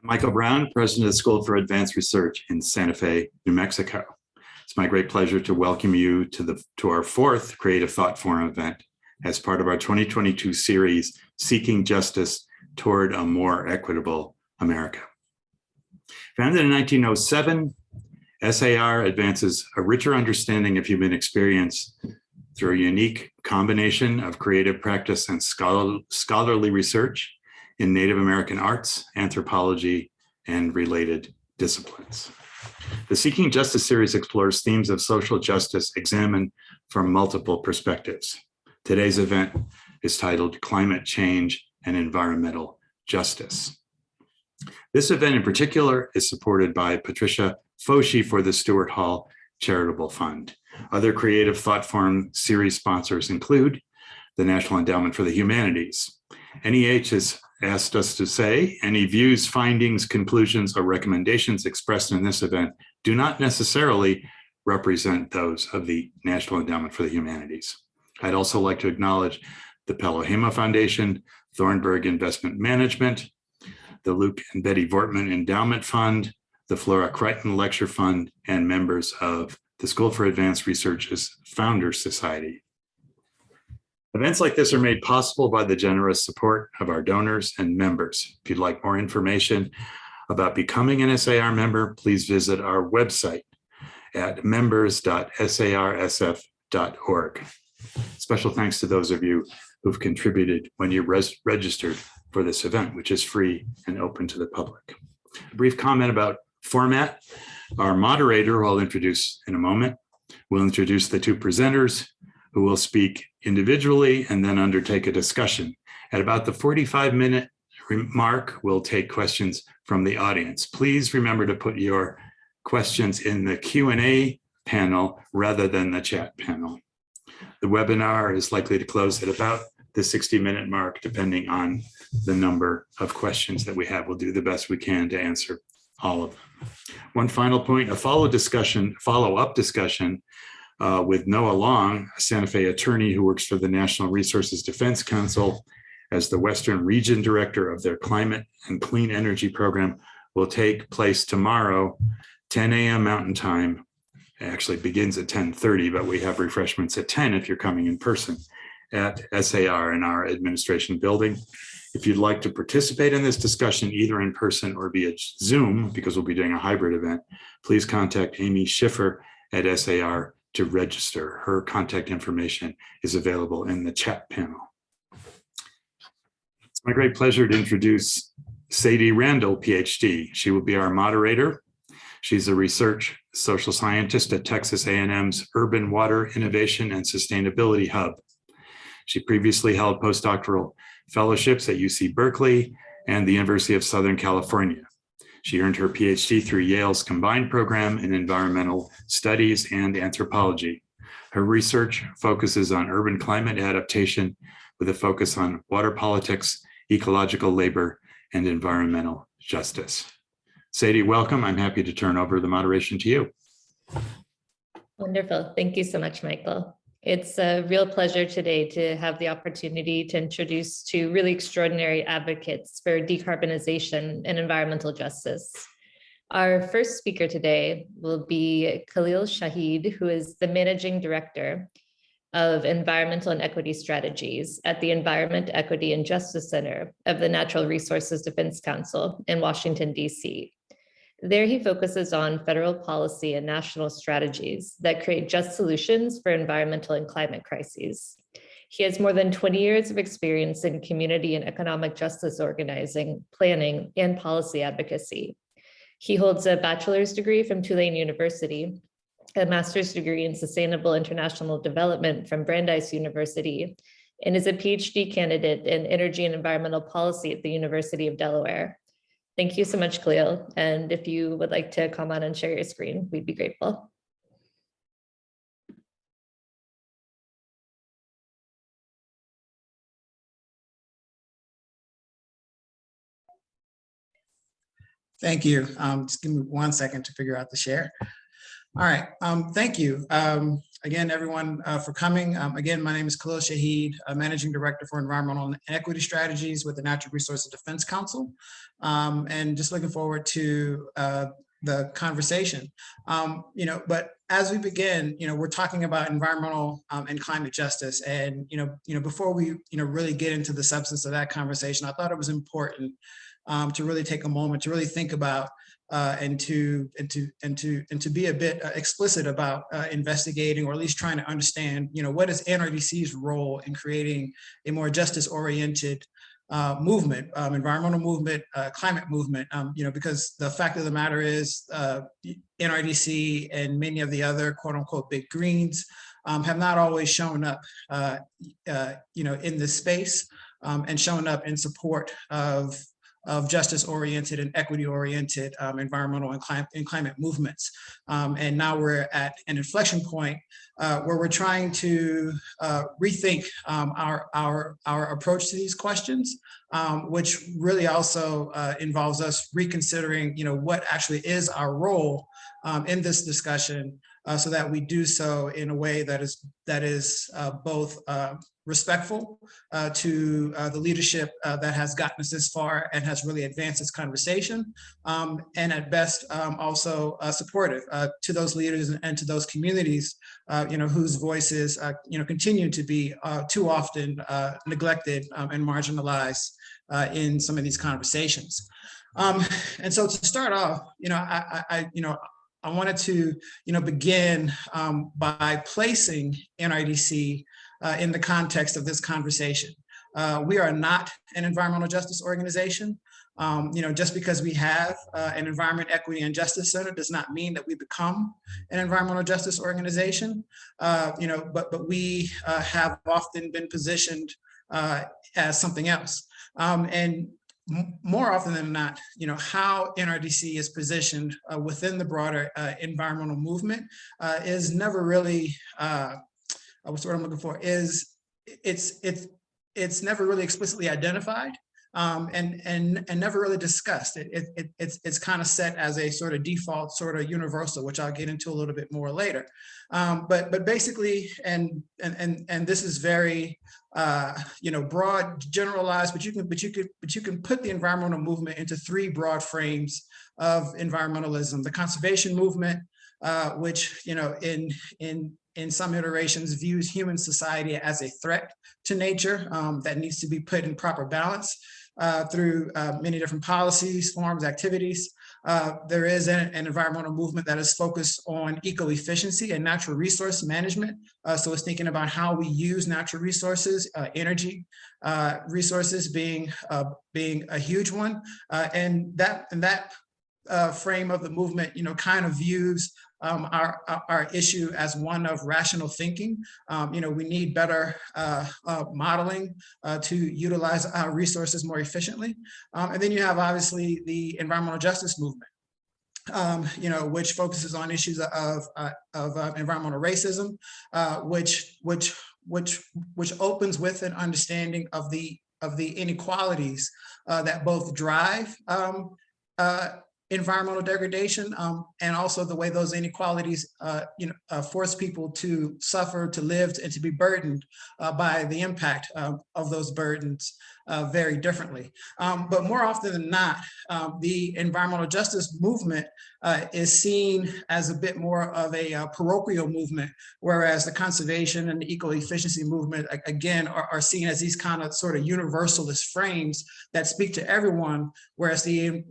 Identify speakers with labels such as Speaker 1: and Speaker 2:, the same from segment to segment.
Speaker 1: Michael Brown, President of the School for Advanced Research in Santa Fe, New Mexico. It's my great pleasure to welcome you to our fourth Creative Thought Forum event as part of our 2022 series, Seeking Justice Toward a More Equitable America. Founded in 1907, SAR advances a richer understanding of human experience through a unique combination of creative practice and scholarly research in Native American arts, anthropology, and related disciplines. The Seeking Justice series explores themes of social justice examined from multiple perspectives. Today's event is titled Climate Change and Environmental Justice. This event in particular is supported by Patricia Foshi for the Stewart Hall Charitable Fund. Other Creative Thought Forum series sponsors include the National Endowment for the Humanities. NEH has asked us to say any views, findings, conclusions, or recommendations expressed in this event do not necessarily represent those of the National Endowment for the Humanities. I'd also like to acknowledge the Pellohema Foundation, Thornburg Investment Management, the Luke and Betty Vortman Endowment Fund, the Flora Crichton Lecture Fund, and members of the School for Advanced Research's Founders Society. Events like this are made possible by the generous support of our donors and members. If you'd like more information about becoming an SAR member, please visit our website at members.sarsf.org. Special thanks to those of you who've contributed when you registered for this event, which is free and open to the public. A brief comment about format. Our moderator, who I'll introduce in a moment, will introduce the two presenters who will speak individually and then undertake a discussion. At about the 45-minute mark, we'll take questions from the audience. Please remember to put your questions in the Q&A panel rather than the chat panel. The webinar is likely to close at about the 60-minute mark, depending on the number of questions that we have. We'll do the best we can to answer all of them. One final point, a follow-up discussion with Noah Long, a Santa Fe attorney who works for the National Resources Defense Council as the Western Region Director of their Climate and Clean Energy Program, will take place tomorrow, 10 a.m. Mountain Time. It actually begins at 10:30, but we have refreshments at 10 if you're coming in person at SAR in our administration building. If you'd like to participate in this discussion, either in person or via Zoom, because we'll be doing a hybrid event, please contact Amy Schiffer at SAR to register. Her contact information is available in the chat panel. It's my great pleasure to introduce Sadie Randall Phd. She will be our moderator. She's a research social scientist at Texas A&M's Urban Water Innovation and Sustainability Hub. She previously held postdoctoral fellowships at UC Berkeley and the University of Southern California. She earned her Ph.D. through Yale's combined program in environmental studies and anthropology. Her research focuses on urban climate adaptation with a focus on water politics, ecological labor, and environmental justice. Sadie, welcome. I'm happy to turn over the moderation to you.
Speaker 2: Wonderful. Thank you so much, Michael. It's a real pleasure today to have the opportunity to introduce two really extraordinary advocates for decarbonization and environmental justice. Our first speaker today will be Khalil Shaheed, who is the Managing Director of Environmental and Equity Strategies at the Environment, Equity, and Justice Center of the Natural Resources Defense Council in Washington, D.C. There he focuses on federal policy and national strategies that create just solutions for environmental and climate crises. He has more than 20 years of experience in community and economic justice organizing, planning, and policy advocacy. He holds a bachelor's degree from Tulane University, a master's degree in sustainable international development from Brandeis University, and is a PhD candidate in energy and environmental policy at the University of Delaware. Thank you so much, Khalil. And if you would like to come on and share your screen, we'd be grateful.
Speaker 3: Thank you. Just give me 1 second to figure out the share. All right, thank you. again, everyone, for coming. Again, my name is Khalil Shaheed, Managing Director for Environmental and Equity Strategies with the Natural Resources Defense Council, and just looking forward to the conversation. But as we begin, we're talking about environmental and climate justice, and before we really get into the substance of that conversation, I thought it was important to really take a moment to really think about and to be a bit explicit about investigating, or at least trying to understand, what is NRDC's role in creating a more justice-oriented movement, environmental movement, climate movement, because the fact of the matter is NRDC and many of the other quote unquote big greens have not always shown up, in this space and shown up in support of justice-oriented and equity-oriented environmental and climate movements. And now we're at an inflection point where we're trying to rethink our approach to these questions, which really also involves us reconsidering, what actually is our role in this discussion, so that we do so in a way that is both respectful to the leadership that has gotten us this far and has really advanced this conversation, and at best also supportive to those leaders and to those communities, whose voices continue to be too often neglected and marginalized in some of these conversations. And so to start off, I wanted to, begin by placing NRDC in the context of this conversation. We are not an environmental justice organization. Just because we have an Environment, Equity, and Justice Center does not mean that we become an environmental justice organization. But we have often been positioned as something else. And more often than not, how NRDC is positioned within the broader environmental movement is never really, what's the word I'm looking for, is it's never really explicitly identified and never really discussed. It's kind of set as a sort of default, sort of universal, which I'll get into a little bit more later. But basically, and this is very broad, generalized, but you can put the environmental movement into three broad frames of environmentalism: the conservation movement, which in some iterations views human society as a threat to nature that needs to be put in proper balance through many different policies, forms, activities. There is an environmental movement that is focused on eco-efficiency and natural resource management. So it's thinking about how we use natural resources, energy resources being a huge one, and that frame of the movement, kind of views our issue as one of rational thinking. We need better modeling to utilize our resources more efficiently. And then you have obviously the environmental justice movement, which focuses on issues of environmental racism, which opens with an understanding of the inequalities that both drive environmental degradation, and also the way those inequalities force people to suffer, to live, and to be burdened by the impact of those burdens very differently. But more often than not, the environmental justice movement is seen as a bit more of a parochial movement, whereas the conservation and the eco-efficiency movement, again, are seen as these kind of sort of universalist frames that speak to everyone, whereas the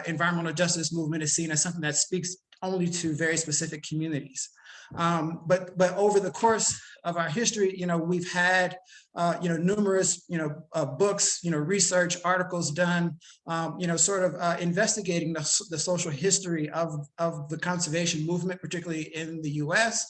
Speaker 3: environmental justice movement is seen as something that speaks only to very specific communities. But over the course of our history, we've had numerous books, research articles done, sort of investigating the social history of the conservation movement, particularly in the U.S.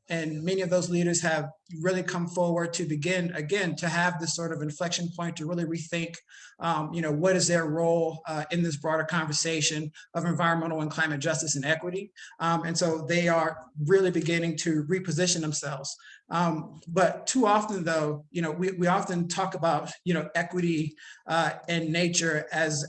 Speaker 3: And many of those leaders have really come forward to begin, again, to have this sort of inflection point to really rethink, what is their role in this broader conversation of environmental and climate justice and equity. And so they are really beginning to reposition themselves. But too often, though, we often talk about, equity and nature as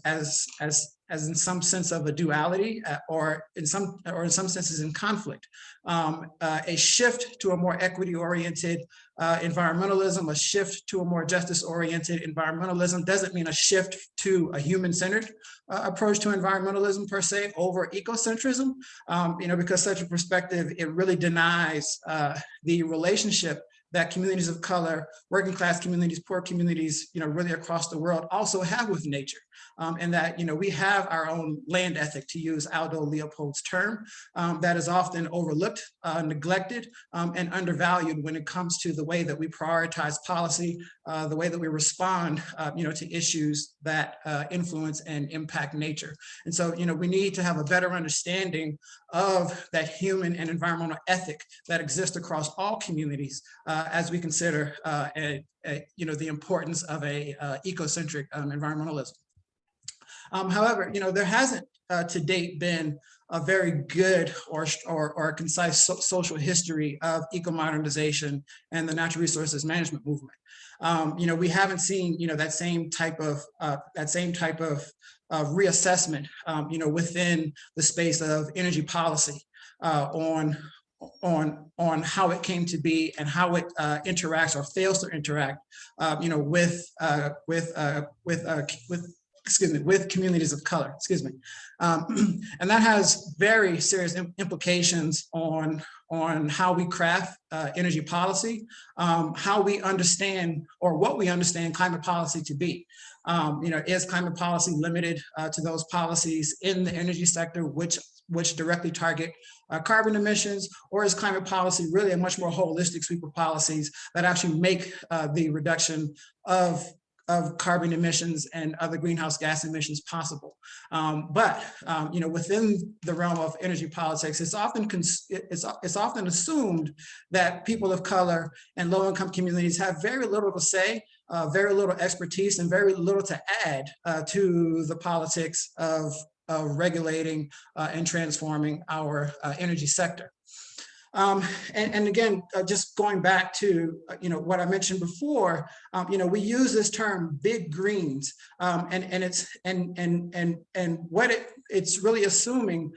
Speaker 3: in some sense of a duality, or in some senses in conflict. A shift to a more equity-oriented environmentalism, a shift to a more justice-oriented environmentalism doesn't mean a shift to a human-centered approach to environmentalism per se over ecocentrism, because such a perspective, it really denies the relationship that communities of color, working class communities, poor communities, really across the world also have with nature. And that, we have our own land ethic, to use Aldo Leopold's term, that is often overlooked, neglected, and undervalued when it comes to the way that we prioritize policy, the way that we respond, to issues that influence and impact nature. And so, we need to have a better understanding of that human and environmental ethic that exists across all communities as we consider, the importance of a ecocentric environmentalism. However, there hasn't to date been a very good or concise social history of eco-modernization and the natural resources management movement. We haven't seen, that same type of reassessment, within the space of energy policy on how it came to be and how it interacts or fails to interact, with communities of color, and that has very serious implications on how we craft energy policy, how we understand, or what we understand climate policy to be. Is climate policy limited to those policies in the energy sector which directly target carbon emissions, or is climate policy really a much more holistic sweep of policies that actually make the reduction of carbon emissions and other greenhouse gas emissions possible? But within the realm of energy politics, it's often assumed that people of color and low-income communities have very little to say, very little expertise, and very little to add to the politics of regulating and transforming our energy sector. And again, just going back to what I mentioned before, we use this term "big greens," and what it's really assuming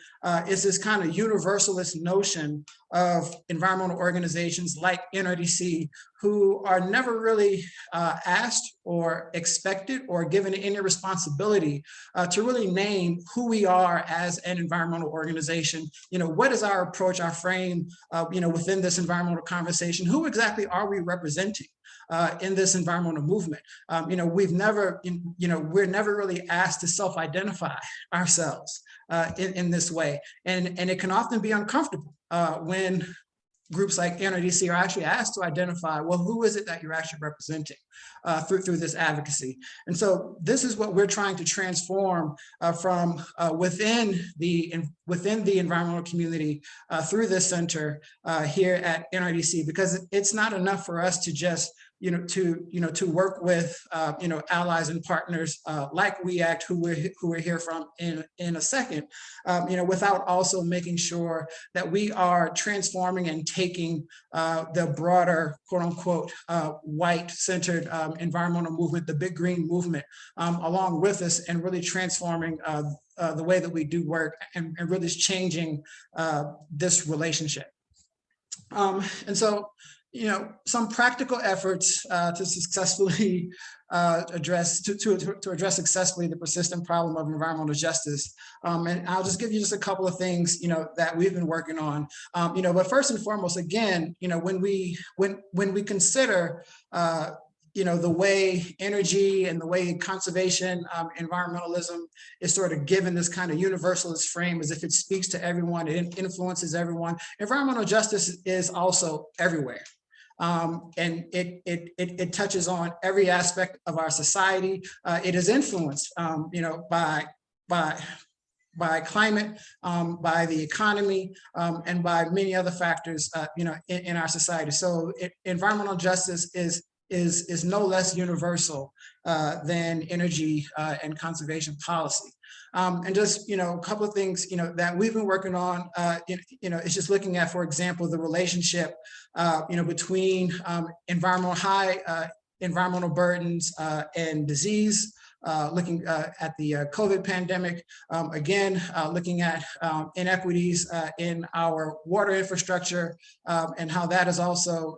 Speaker 3: is this kind of universalist notion of environmental organizations like NRDC, who are never really asked or expected or given any responsibility to really name who we are as an environmental organization. What is our approach, our frame, within this environmental conversation? Who exactly are we representing in this environmental movement? We're never really asked to self-identify ourselves in this way. And it can often be uncomfortable when groups like NRDC are actually asked to identify, well, who is it that you're actually representing through this advocacy? And so this is what we're trying to transform from within the environmental community through this center here at NRDC, because it's not enough for us to just to work with allies and partners like WEACT, who we're hear from in a second, without also making sure that we are transforming and taking the broader, quote unquote, white-centered environmental movement, the big green movement, along with us, and really transforming the way that we do work, and really changing this relationship. And so, some practical efforts to successfully address successfully the persistent problem of environmental justice. And I'll just give you just a couple of things, that we've been working on. But first and foremost, again, when we consider the way energy and the way conservation, environmentalism is sort of given this kind of universalist frame, as if it speaks to everyone, it influences everyone. Environmental justice is also everywhere. And it touches on every aspect of our society. It is influenced, by climate, by the economy, and by many other factors, in our society. So environmental justice is no less universal than energy and conservation policy. And just, a couple of things, that we've been working on, it's just looking at, for example, the relationship, between high environmental burdens and disease, looking at the COVID pandemic, again, looking at inequities in our water infrastructure, and how that has also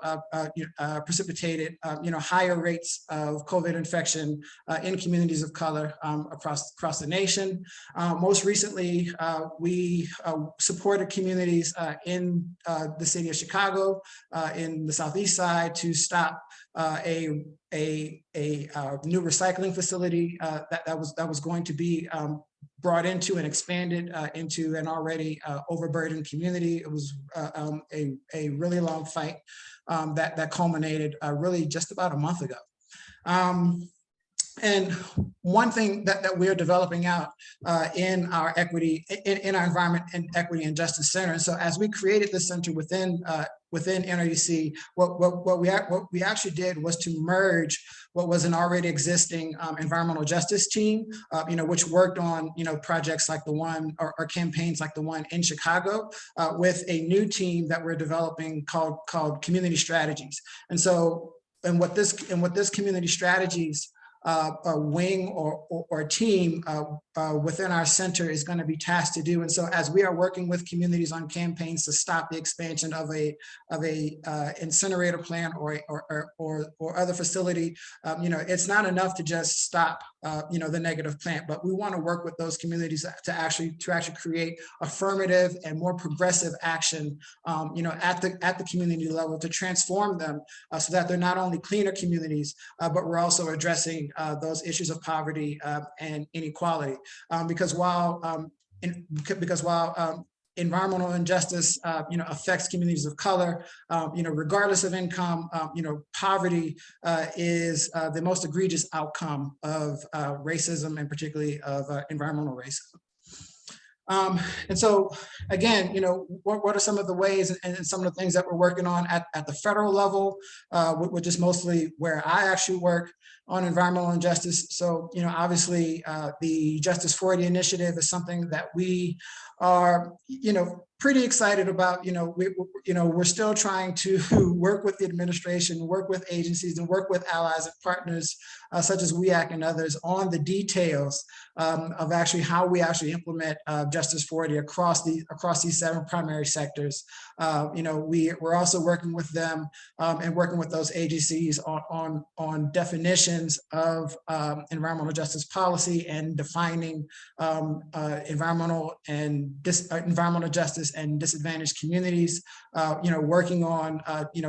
Speaker 3: precipitated higher rates of COVID infection in communities of color across the nation. Most recently, we supported communities in the city of Chicago, in the Southeast Side, to stop a new recycling facility that was going to be brought into and expanded into an already overburdened community. It was a really long fight that culminated really just about a month ago. And one thing that we're developing out in our equity, in our Environment and Equity and Justice Center. And so as we created the center within NRDC, what we actually did was to merge what was an already existing environmental justice team, which worked on projects like the one or campaigns like the one in Chicago, with a new team that we're developing called Community Strategies. And so, and what this Community Strategies a wing or team within our center is going to be tasked to do. And so as we are working with communities on campaigns to stop the expansion of a incinerator plant or other facility, it's not enough to just stop the negative plant, but we want to work with those communities to actually create affirmative and more progressive action at the community level to transform them so that they're not only cleaner communities, but we're also addressing those issues of poverty and inequality, because while environmental injustice affects communities of color, regardless of income, poverty is the most egregious outcome of racism, and particularly of environmental racism. And so again, what are some of the ways and some of the things that we're working on at the federal level, which is mostly where I actually work on environmental injustice. So, obviously the Justice 40 initiative is something that we are, pretty excited about. We're still trying to work with the administration, work with agencies, and work with allies and partners such as WEAC and others on the details of actually how we actually implement Justice 40 across these 7 primary sectors. We're also working with them and working with those agencies on definitions of environmental justice policy and defining environmental justice and disadvantaged communities, working on,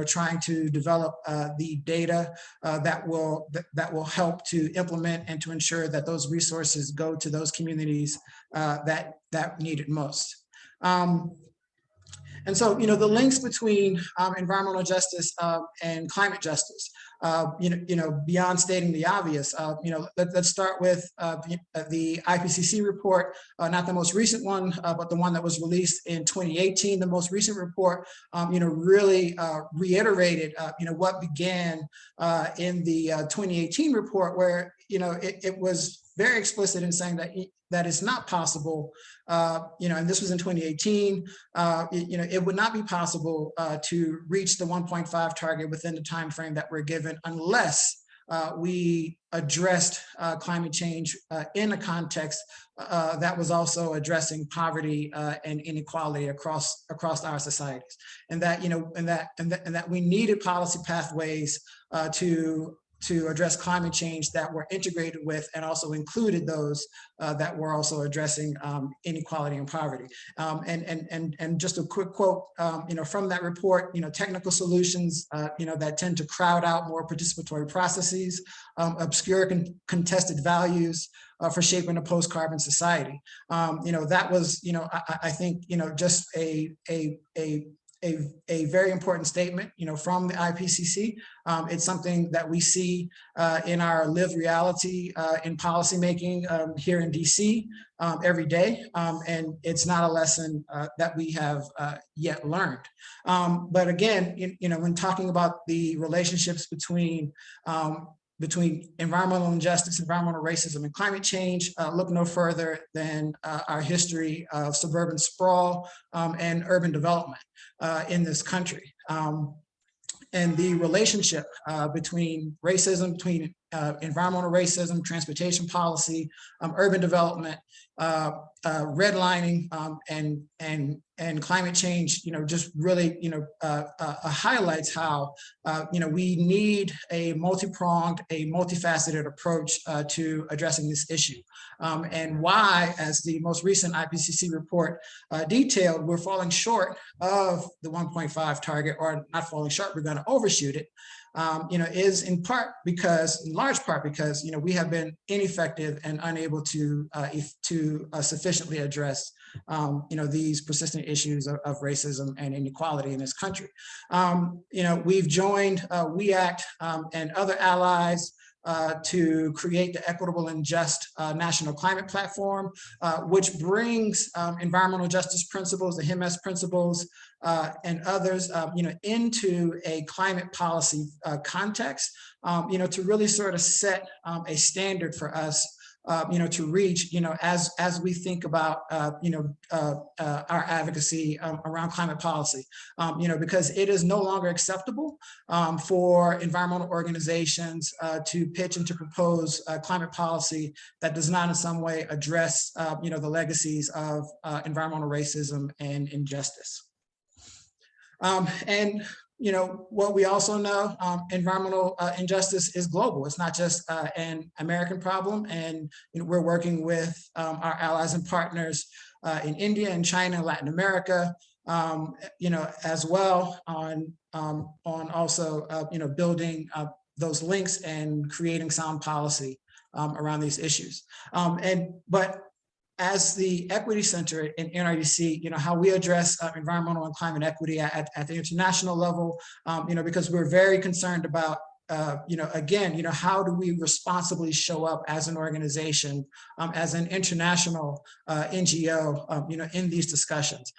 Speaker 3: trying to develop the data that will help to implement and to ensure that those resources go to those communities that need it most. And so, the links between environmental justice and climate justice, beyond stating the obvious, let's start with the IPCC report, not the most recent one, but the one that was released in 2018. The most recent report, really reiterated, what began in the 2018 report, where, it was very explicit in saying that it's not possible, and this was in 2018, it would not be possible to reach the 1.5 target within the time frame that we're given unless we addressed climate change in a context that was also addressing poverty and inequality across our societies, and that we needed policy pathways to address climate change that were integrated with and also included those that were also addressing inequality and poverty. And just a quick quote, from that report, technical solutions, that tend to crowd out more participatory processes, obscure contested values for shaping a post-carbon society. That was, I think, just a very important statement, from the IPCC. It's something that we see in our lived reality in policymaking here in DC every day, and it's not a lesson that we have yet learned. But again, when talking about the relationships between environmental injustice, environmental racism, and climate change, look no further than our history of suburban sprawl and urban development in this country. And the relationship between racism, between environmental racism, transportation policy, urban development, redlining, and climate change, just really, highlights how, we need a multi-pronged, a multifaceted approach to addressing this issue. And why, as the most recent IPCC report detailed, we're falling short of the 1.5 target, or not falling short, we're going to overshoot it. Is in large part because, we have been ineffective and unable to sufficiently address, these persistent issues of racism and inequality in this country. We've joined WEACT and other allies to create the Equitable and Just National Climate Platform, which brings environmental justice principles, the HIMS principles, and others, into a climate policy context, to really sort of set a standard for us, to reach, as we think about, our advocacy around climate policy, because it is no longer acceptable for environmental organizations to pitch and to propose climate policy that does not in some way address, the legacies of environmental racism and injustice. And what we also know, environmental injustice is global. It's not just an American problem. And we're working with our allies and partners in India and China, Latin America, as well on also, building those links and creating sound policy around these issues. But as the Equity Center in NRDC, how we address environmental and climate equity at the international level, because we're very concerned about, again, how do we responsibly show up as an organization, as an international NGO, in these discussions.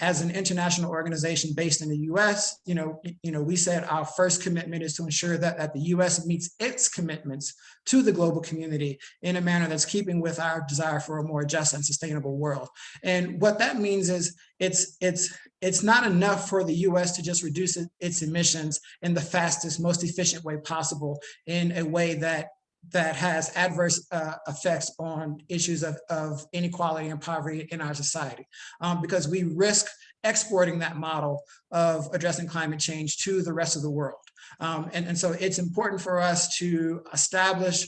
Speaker 3: As an international organization based in the US, we said our first commitment is to ensure that the US meets its commitments to the global community in a manner that's keeping with our desire for a more just and sustainable world. And what that means is it's not enough for the US to just reduce its emissions in the fastest, most efficient way possible, in a way that has adverse effects on issues of inequality and poverty in our society, because we risk exporting that model of addressing climate change to the rest of the world. And so it's important for us to establish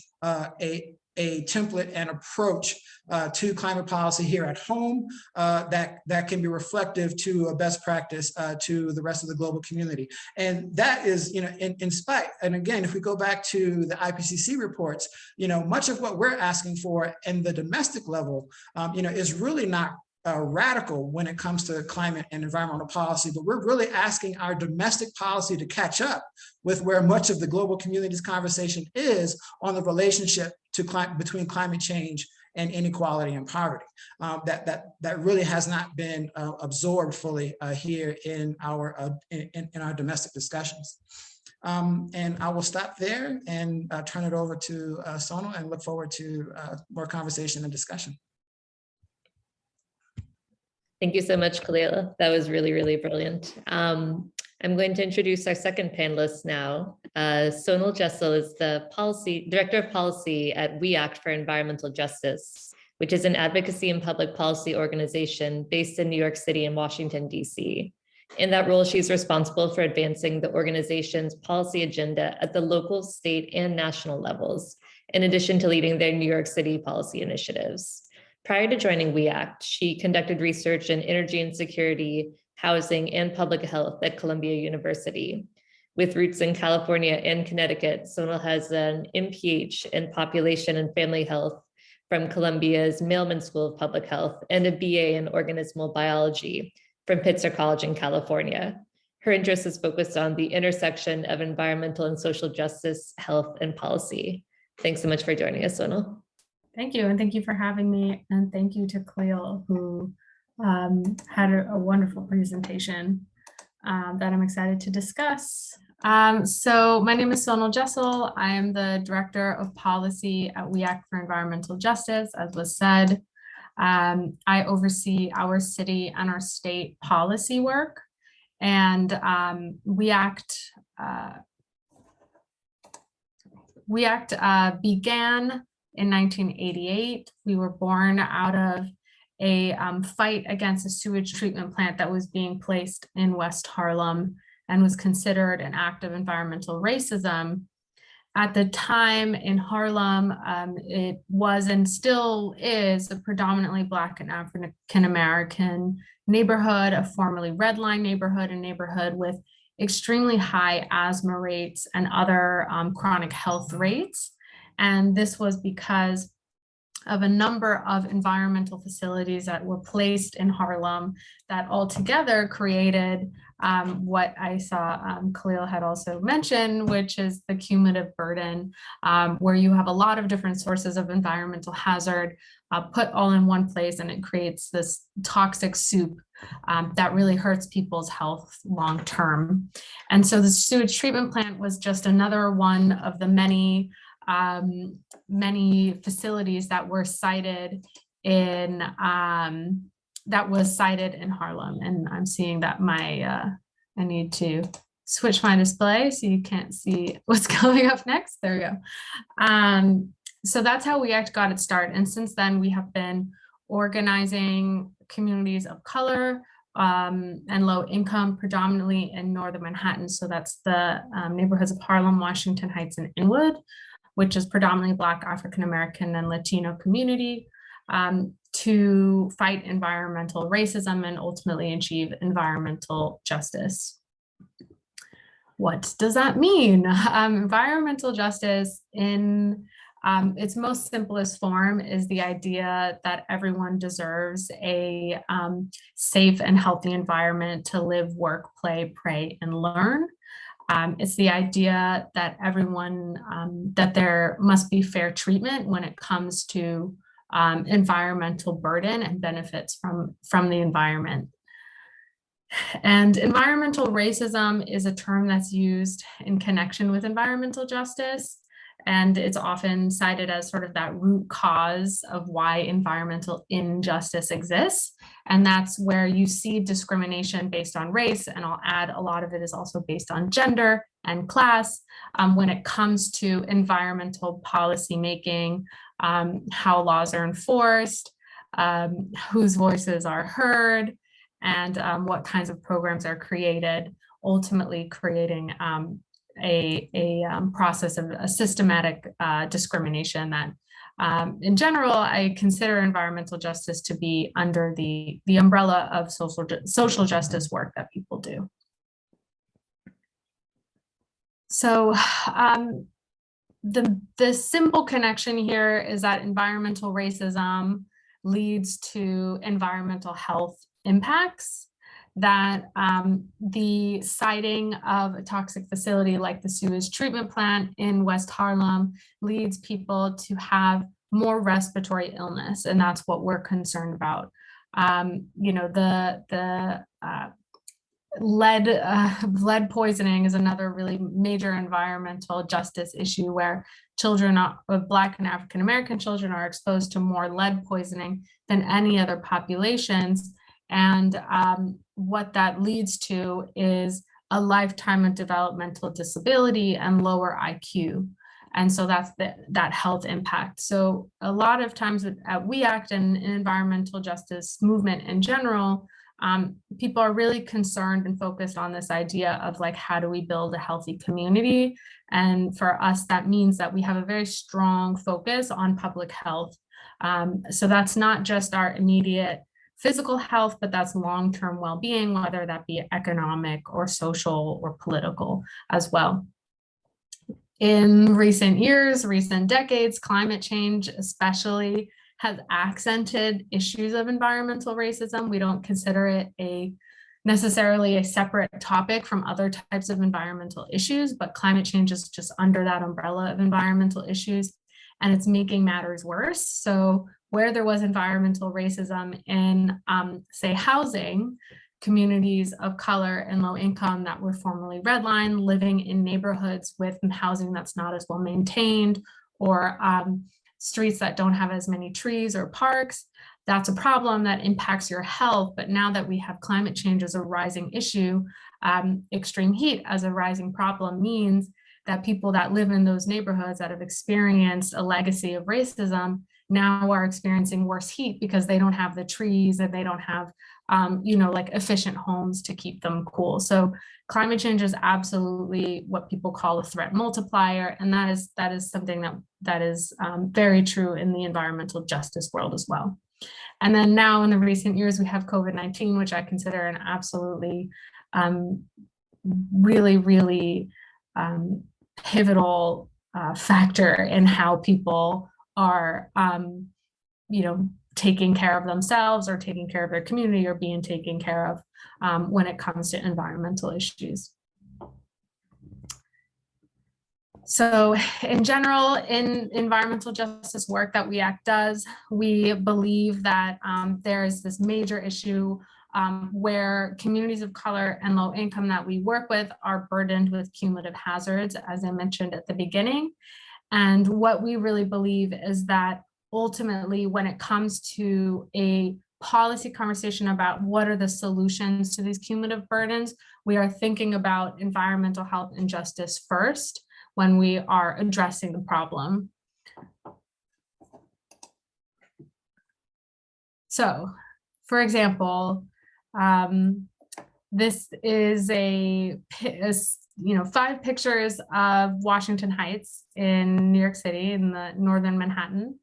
Speaker 3: a template and approach to climate policy here at home that can be reflective to a best practice to the rest of the global community. And that is, in spite, and again, if we go back to the IPCC reports, much of what we're asking for in the domestic level, is really not radical when it comes to climate and environmental policy, but we're really asking our domestic policy to catch up with where much of the global community's conversation is on the relationship between climate change and inequality and poverty. That really has not been absorbed fully here in our domestic discussions. And I will stop there and turn it over to Sonal, and look forward to more conversation and discussion.
Speaker 2: Thank you so much, Khalil. That was really, really brilliant. I'm going to introduce our second panelist now. Sonal Jessel is the Director of Policy at WEACT for Environmental Justice, which is an advocacy and public policy organization based in New York City and Washington, D.C. In that role, she's responsible for advancing the organization's policy agenda at the local, state, and national levels, in addition to leading their New York City policy initiatives. Prior to joining WEACT, she conducted research in energy and security, housing, and public health at Columbia University. With roots in California and Connecticut, Sonal has an MPH in population and family health from Columbia's Mailman School of Public Health and a BA in organismal biology from Pitzer College in California. Her interest is focused on the intersection of environmental and social justice, health, and policy. Thanks so much for joining us, Sonal.
Speaker 4: Thank you, and thank you for having me, and thank you to Khalil, who had a wonderful presentation that I'm excited to discuss. So my name is Sonal Jessel. I am the Director of Policy at WEACT for Environmental Justice, as was said. I oversee our city and our state policy work, WEACT began in 1988. We were born out of a fight against a sewage treatment plant that was being placed in West Harlem and was considered an act of environmental racism. At the time in Harlem, it was and still is a predominantly Black and African American neighborhood, a formerly red line neighborhood, a neighborhood with extremely high asthma rates and other chronic health rates. And this was because of a number of environmental facilities that were placed in Harlem that altogether created what I saw Khalil had also mentioned, which is the cumulative burden, where you have a lot of different sources of environmental hazard put all in one place, and it creates this toxic soup that really hurts people's health long term. And so the sewage treatment plant was just another one of the many facilities that were cited in Harlem. And I'm seeing that I need to switch my display so you can't see what's coming up next. There we go. So that's how WEACT got its start. And since then we have been organizing communities of color and low income, predominantly in Northern Manhattan. So that's the neighborhoods of Harlem, Washington Heights, and Inwood, which is predominantly Black, African American, and Latino community, to fight environmental racism and ultimately achieve environmental justice. What does that mean? Environmental justice in its most simplest form is the idea that everyone deserves a safe and healthy environment to live, work, play, pray, and learn. It's the idea that that there must be fair treatment when it comes to environmental burden and benefits from the environment. And environmental racism is a term that's used in connection with environmental justice. And it's often cited as sort of that root cause of why environmental injustice exists. And that's where you see discrimination based on race. And I'll add a lot of it is also based on gender and class when it comes to environmental policy making, how laws are enforced, whose voices are heard, and what kinds of programs are created, ultimately creating a process of a systematic discrimination that in general, I consider environmental justice to be under the umbrella of social justice work that people do. So the simple connection here is that environmental racism leads to environmental health impacts, that the siting of a toxic facility like the sewage treatment plant in West Harlem leads people to have more respiratory illness, and that's what we're concerned about. Lead poisoning is another really major environmental justice issue where children of Black and African American children are exposed to more lead poisoning than any other populations. And what that leads to is a lifetime of developmental disability and lower IQ. And so that's that health impact. So a lot of times at WEACT and environmental justice movement in general, people are really concerned and focused on this idea of like, how do we build a healthy community? And for us, that means that we have a very strong focus on public health. So that's not just our immediate physical health, but that's long-term well-being, whether that be economic or social or political as well. In recent years, recent decades, climate change especially has accented issues of environmental racism. We don't consider it necessarily a separate topic from other types of environmental issues, but climate change is just under that umbrella of environmental issues, and it's making matters worse. So where there was environmental racism in, say, housing, communities of color and low income that were formerly redlined, living in neighborhoods with housing that's not as well maintained, or streets that don't have as many trees or parks, that's a problem that impacts your health. But now that we have climate change as a rising issue, extreme heat as a rising problem means that people that live in those neighborhoods that have experienced a legacy of racism now are experiencing worse heat because they don't have the trees and they don't have, like efficient homes to keep them cool. So climate change is absolutely what people call a threat multiplier. And that is something that is very true in the environmental justice world as well. And then now in the recent years, we have COVID-19, which I consider an absolutely really pivotal factor in how people are, taking care of themselves or taking care of their community or being taken care of when it comes to environmental issues. So in general, in environmental justice work that WEAC does, we believe that there's this major issue where communities of color and low income that we work with are burdened with cumulative hazards, as I mentioned at the beginning. And what we really believe is that ultimately, when it comes to a policy conversation about what are the solutions to these cumulative burdens, we are thinking about environmental health and justice first when we are addressing the problem. So, for example, this is 5 pictures of Washington Heights in New York City in the northern Manhattan,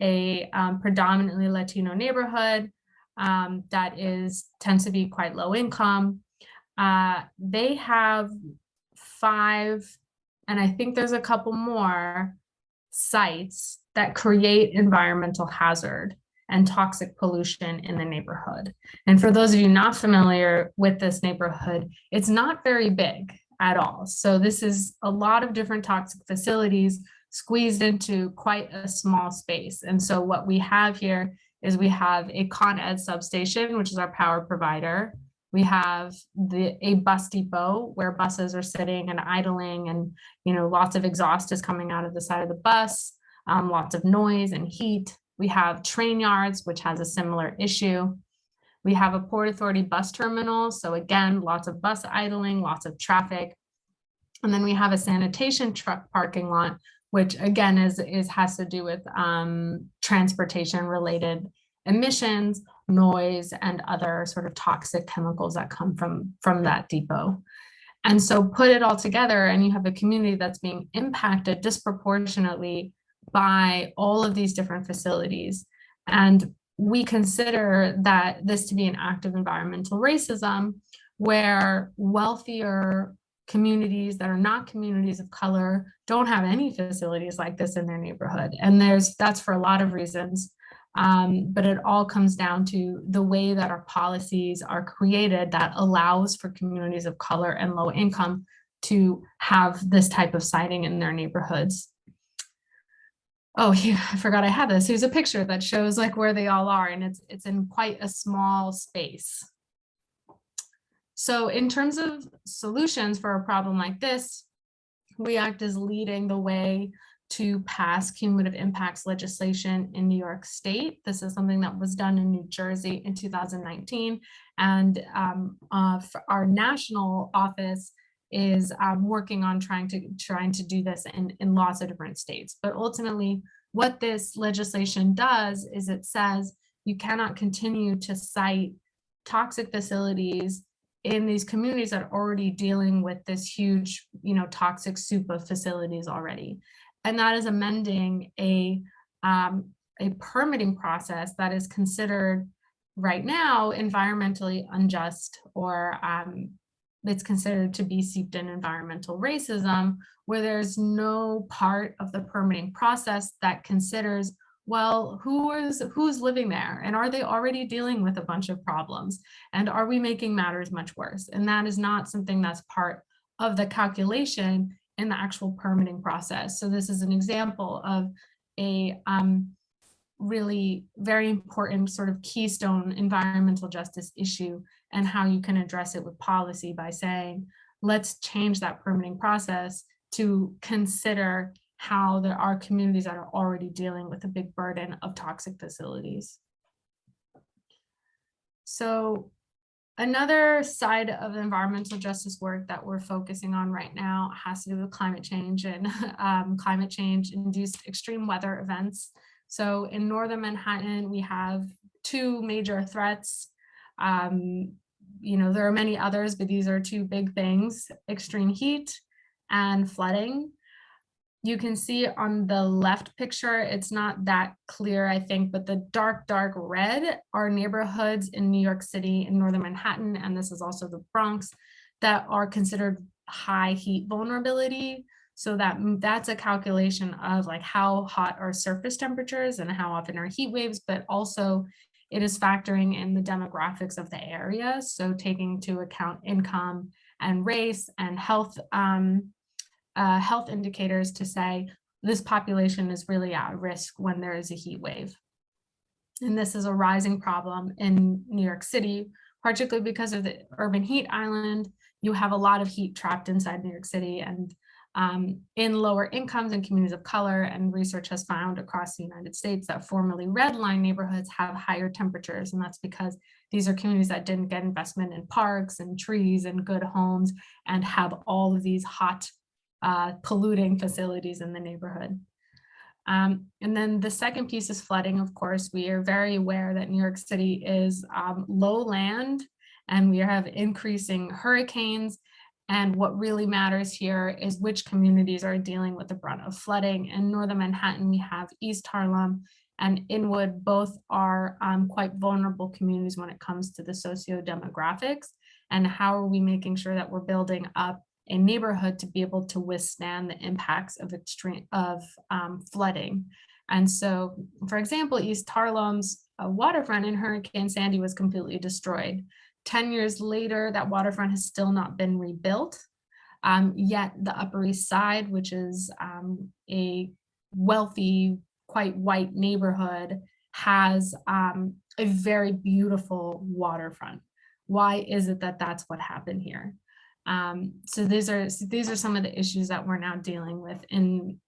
Speaker 4: a predominantly Latino neighborhood that tends to be quite low income. They have 5, and I think there's a couple more sites that create environmental hazard and toxic pollution in the neighborhood. And for those of you not familiar with this neighborhood, it's not very big at all. So this is a lot of different toxic facilities squeezed into quite a small space. And so what we have here is we have a Con Ed substation, which is our power provider. We have a bus depot where buses are sitting and idling, and lots of exhaust is coming out of the side of the bus, lots of noise and heat. We have train yards, which has a similar issue. We have a Port Authority bus terminal. So again, lots of bus idling, lots of traffic. And then we have a sanitation truck parking lot, which again has to do with transportation related emissions, noise, and other sort of toxic chemicals that come from that depot. And so put it all together and you have a community that's being impacted disproportionately by all of these different facilities. And we consider that this to be an act of environmental racism, where wealthier communities that are not communities of color don't have any facilities like this in their neighborhood. And that's for a lot of reasons. But it all comes down to the way that our policies are created that allows for communities of color and low income to have this type of siting in their neighborhoods. Oh, I forgot I had this. Here's a picture that shows like where they all are, and it's in quite a small space. So in terms of solutions for a problem like this, WEAC is leading the way to pass cumulative impacts legislation in New York State. This is something that was done in New Jersey in 2019. And our national office is working on trying to do this in lots of different states. But ultimately, what this legislation does is it says you cannot continue to site toxic facilities in these communities that are already dealing with this huge, toxic soup of facilities already. And that is amending a permitting process that is considered right now environmentally unjust, or it's considered to be steeped in environmental racism, where there's no part of the permitting process that considers, well, who's living there, and are they already dealing with a bunch of problems, and are we making matters much worse? And that is not something that's part of the calculation in the actual permitting process. So this is an example of a really very important sort of keystone environmental justice issue, and how you can address it with policy by saying, let's change that permitting process to consider how there are communities that are already dealing with a big burden of toxic facilities. So Another side of environmental justice work that we're focusing on right now has to do with climate change and climate change induced extreme weather events. So in northern Manhattan, we have two major threats. There are many others, but these are two big things: extreme heat and flooding. You can see on the left picture, it's not that clear, I think, but the dark red are neighborhoods in New York City in northern Manhattan, and this is also the Bronx, that are considered high heat vulnerability. So that's a calculation of like how hot are surface temperatures and how often are heat waves, but also it is factoring in the demographics of the area. So taking into account income and race and health indicators to say this population is really at risk when there is a heat wave. And this is a rising problem in New York City, particularly because of the urban heat island. You have a lot of heat trapped inside New York City, and in lower incomes and communities of color, and research has found across the United States that formerly red line neighborhoods have higher temperatures. And that's because these are communities that didn't get investment in parks and trees and good homes and have all of these hot polluting facilities in the neighborhood. And then the second piece is flooding. Of course, we are very aware that New York City is low land, and we have increasing hurricanes. And what really matters here is which communities are dealing with the brunt of flooding. In northern Manhattan, we have East Harlem and Inwood. Both are quite vulnerable communities when it comes to the socio-demographics. And how are we making sure that we're building up a neighborhood to be able to withstand the impacts of flooding. And so, for example, East Harlem's waterfront in Hurricane Sandy was completely destroyed. 10 years later, that waterfront has still not been rebuilt. Yet the Upper East Side, which is a wealthy, quite white neighborhood, has a very beautiful waterfront. Why is it that that's what happened here? So these are some of the issues that we're now dealing with in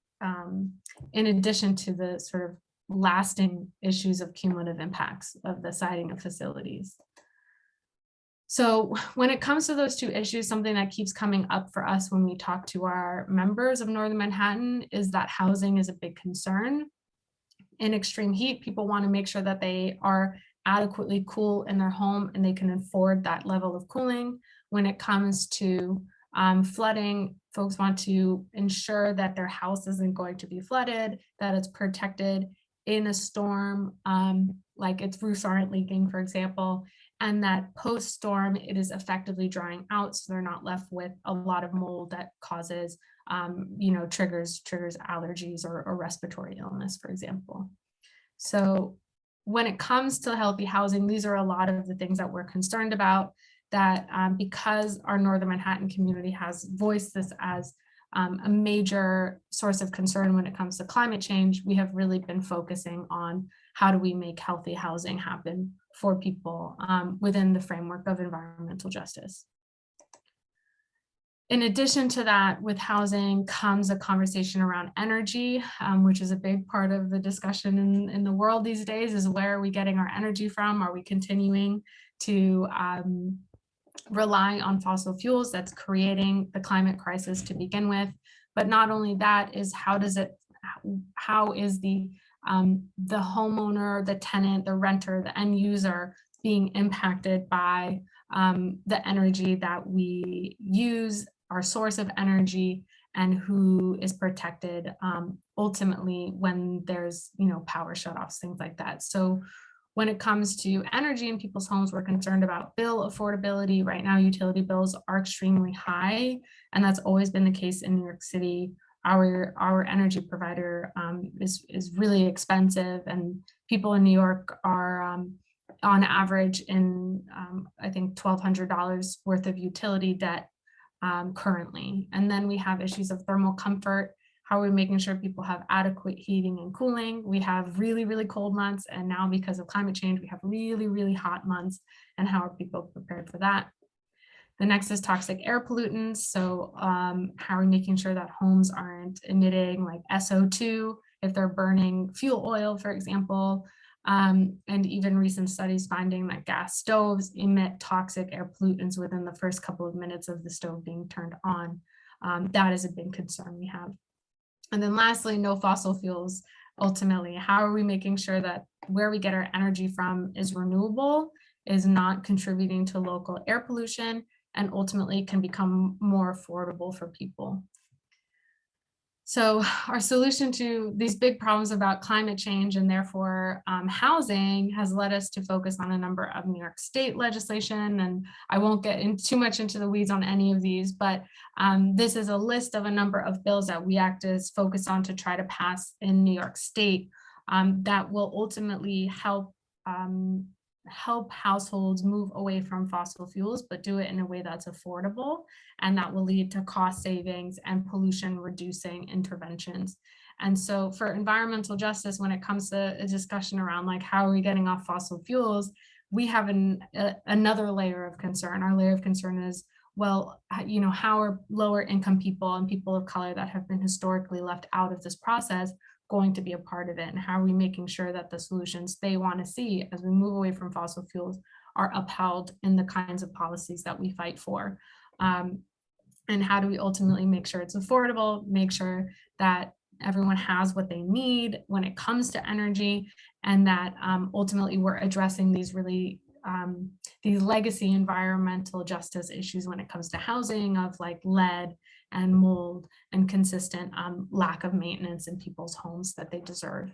Speaker 4: addition to the sort of lasting issues of cumulative impacts of the siting of facilities. So when it comes to those two issues, something that keeps coming up for us when we talk to our members of northern Manhattan is that housing is a big concern. In extreme heat, people want to make sure that they are adequately cool in their home and they can afford that level of cooling. When it comes to flooding, folks want to ensure that their house isn't going to be flooded, that it's protected in a storm, like its roofs aren't leaking, for example, and that post-storm it is effectively drying out, so they're not left with a lot of mold that causes, triggers allergies or respiratory illness, for example. So when it comes to healthy housing, these are a lot of the things that we're concerned about, that because our northern Manhattan community has voiced this as a major source of concern when it comes to climate change, we have really been focusing on how do we make healthy housing happen for people within the framework of environmental justice. In addition to that, with housing comes a conversation around energy, which is a big part of the discussion in the world these days, is where are we getting our energy from? Are we continuing to rely on fossil fuels? That's creating the climate crisis to begin with. But not only that, is how is the homeowner, the tenant, the renter, the end user being impacted by the energy that we use, our source of energy, and who is protected ultimately when there's power shutoffs, things like that. So when it comes to energy in people's homes, we're concerned about bill affordability. Right now, utility bills are extremely high, and that's always been the case in New York City. Our energy provider is really expensive, and people in New York are on average in I think $1,200 worth of utility debt currently. And then we have issues of thermal comfort. How are we making sure people have adequate heating and cooling? We have really, really cold months, and now because of climate change, we have really, really hot months, and how are people prepared for that? The next is toxic air pollutants. So how are we making sure that homes aren't emitting like SO2 if they're burning fuel oil, for example? And even recent studies finding that gas stoves emit toxic air pollutants within the first couple of minutes of the stove being turned on. That is a big concern we have. And then lastly, no fossil fuels. Ultimately, how are we making sure that where we get our energy from is renewable, is not contributing to local air pollution, and ultimately can become more affordable for people? So our solution to these big problems about climate change and therefore housing has led us to focus on a number of New York State legislation. And I won't get too much into the weeds on any of these, but this is a list of a number of bills that we act as focused on to try to pass in New York State that will ultimately help households move away from fossil fuels, but do it in a way that's affordable, and that will lead to cost savings and pollution reducing interventions. And so for environmental justice, when it comes to a discussion around like how are we getting off fossil fuels, we have another layer of concern. Our layer of concern is, well, you know, how are lower income people and people of color that have been historically left out of this process going to be a part of it? And how are we making sure that the solutions they want to see as we move away from fossil fuels are upheld in the kinds of policies that we fight for? And how do we ultimately make sure it's affordable, make sure that everyone has what they need when it comes to energy, and that ultimately we're addressing these really these legacy environmental justice issues when it comes to housing of like lead and mold and consistent lack of maintenance in people's homes that they deserve.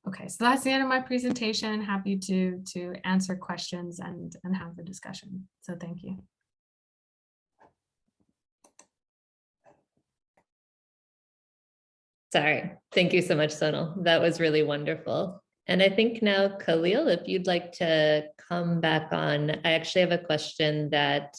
Speaker 4: Okay, so that's the end of my presentation. Happy to answer questions and have the discussion. So thank you.
Speaker 2: Sorry, thank you so much, Sonal. That was really wonderful. And I think now, Khalil, if you'd like to come back on, I actually have a question that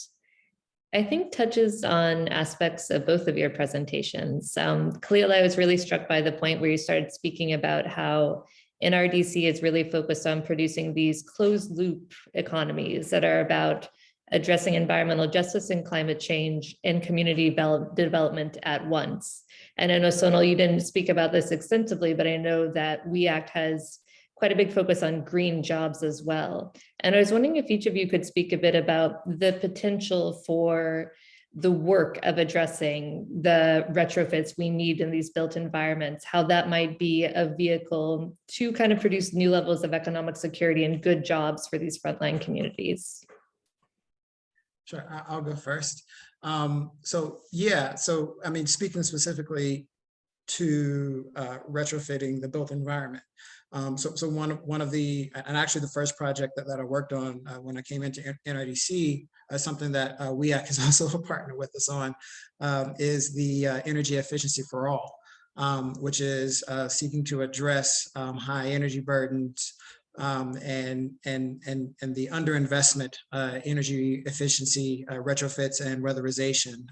Speaker 2: I think touches on aspects of both of your presentations. Khalil, I was really struck by the point where you started speaking about how NRDC is really focused on producing these closed loop economies that are about addressing environmental justice and climate change and community development at once. And I know, Sonal, you didn't speak about this extensively, but I know that We Act has quite a big focus on green jobs as well. And I was wondering if each of you could speak a bit about the potential for the work of addressing the retrofits we need in these built environments, how that might be a vehicle to kind of produce new levels of economic security and good jobs for these frontline communities.
Speaker 3: Sure, I'll go first. So I mean, speaking specifically to retrofitting the built environment. So one of the, and actually the first project that I worked on when I came into NRDC, something that We Act is also a partner with us on, is the Energy Efficiency for All, which is seeking to address high energy burdens and the underinvestment energy efficiency retrofits and weatherization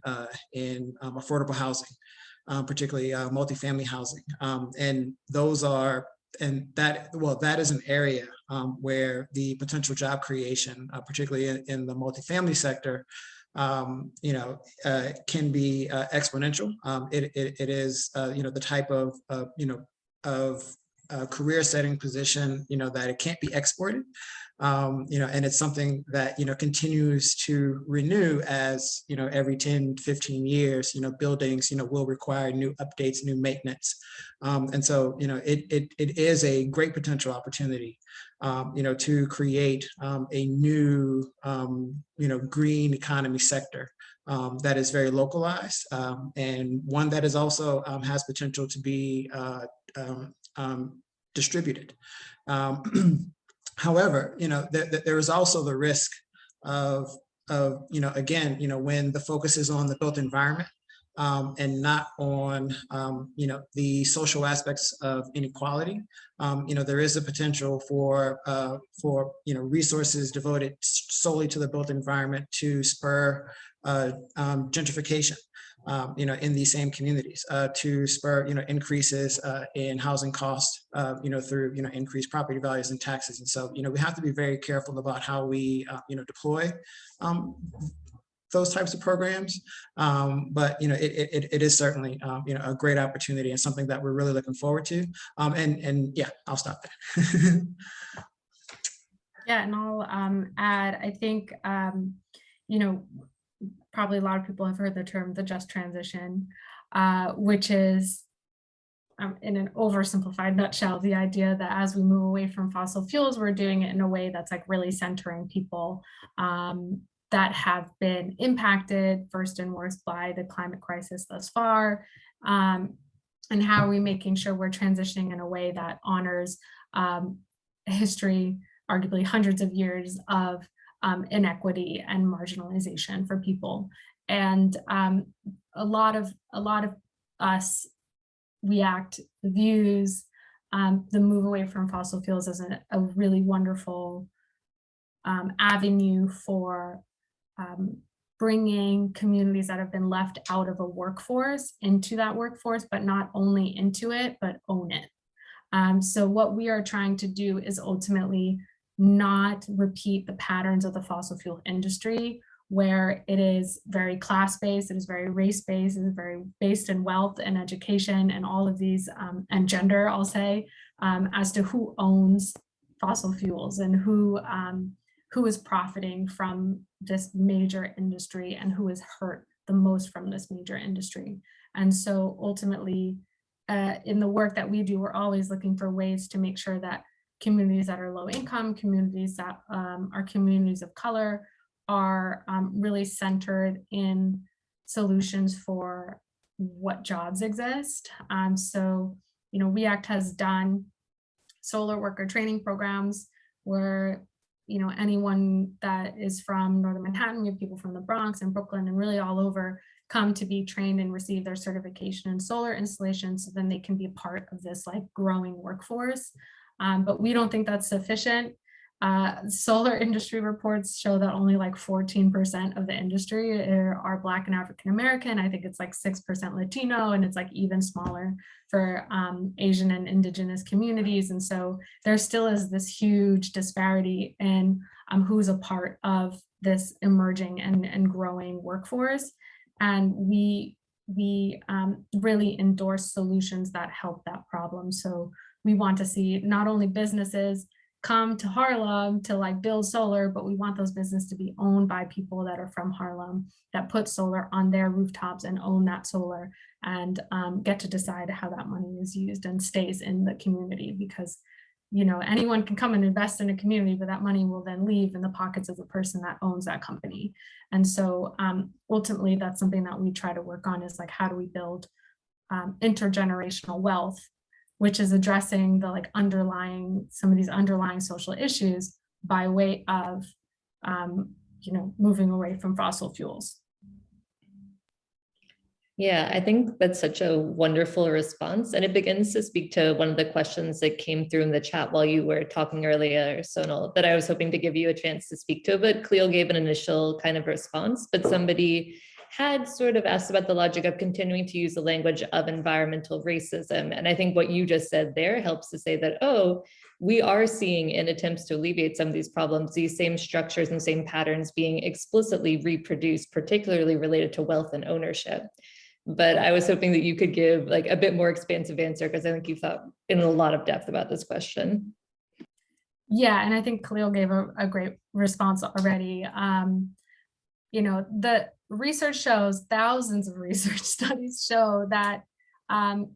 Speaker 3: in affordable housing, particularly multifamily housing. And those are, and that, well, that is an area where the potential job creation, particularly in the multifamily sector, you know, can be exponential. It is, you know, the type of, you know, of career setting position, you know, that it can't be exported. You know, and it's something that, you know, continues to renew as, you know, every 10, 15 years, you know, buildings, you know, will require new updates, new maintenance. And so, you know, it is a great potential opportunity, you know, to create a new, you know, green economy sector that is very localized and one that is also has potential to be distributed. However, you know, there is also the risk of, you know, again, you know, when the focus is on the built environment and not on, you know, the social aspects of inequality, you know, there is a potential for, you know, resources devoted solely to the built environment to spur gentrification. You know, in these same communities, to spur, you know, increases in housing costs, you know, through, you know, increased property values and taxes. And so, you know, we have to be very careful about how we, you know, deploy those types of programs. But it is certainly a great opportunity and something that we're really looking forward to. And yeah, I'll stop there.
Speaker 4: Yeah, and I'll add, I think, probably a lot of people have heard the term the just transition, which is, in an oversimplified nutshell, the idea that as we move away from fossil fuels, we're doing it in a way that's like really centering people that have been impacted first and worst by the climate crisis thus far. And how are we making sure we're transitioning in a way that honors history, arguably hundreds of years of inequity and marginalization for people. And a lot of us views the move away from fossil fuels as a really wonderful avenue for bringing communities that have been left out of a workforce into that workforce, but not only into it, but own it. So what we are trying to do is ultimately not repeat the patterns of the fossil fuel industry, where it is very class-based, it is very race-based, it is very based in wealth and education and all of these, and gender, I'll say, as to who owns fossil fuels and who is profiting from this major industry and who is hurt the most from this major industry. And so ultimately, in the work that we do, we're always looking for ways to make sure that communities that are low income, communities that are communities of color, are really centered in solutions for what jobs exist. So, WEACT has done solar worker training programs where, anyone that is from Northern Manhattan, we have people from the Bronx and Brooklyn and really all over, come to be trained and receive their certification in solar installation, so then they can be a part of this like growing workforce. But we don't think that's sufficient. Solar industry reports show that only like 14% of the industry are Black and African American. I think it's like 6% Latino, and it's like even smaller for Asian and indigenous communities. And so there still is this huge disparity in who's a part of this emerging and growing workforce. And we really endorse solutions that help that problem. So we want to see not only businesses come to Harlem to like build solar, but we want those businesses to be owned by people that are from Harlem, that put solar on their rooftops and own that solar, and get to decide how that money is used and stays in the community. Because anyone can come and invest in a community, but that money will then leave in the pockets of the person that owns that company. And so ultimately, that's something that we try to work on, is like, how do we build intergenerational wealth, which is addressing the some of these underlying social issues by way of moving away from fossil fuels.
Speaker 2: Yeah, I think that's such a wonderful response. And it begins to speak to one of the questions that came through in the chat while you were talking earlier, Sonal, that I was hoping to give you a chance to speak to, but Khalil gave an initial kind of response, but somebody had sort of asked about the logic of continuing to use the language of environmental racism. And I think what you just said there helps to say that, oh, we are seeing in attempts to alleviate some of these problems, these same structures and same patterns being explicitly reproduced, particularly related to wealth and ownership. But I was hoping that you could give like a bit more expansive answer, because I think you thought in a lot of depth about this question.
Speaker 4: Yeah, and I think Khalil gave a great response already. The research shows, thousands of research studies show that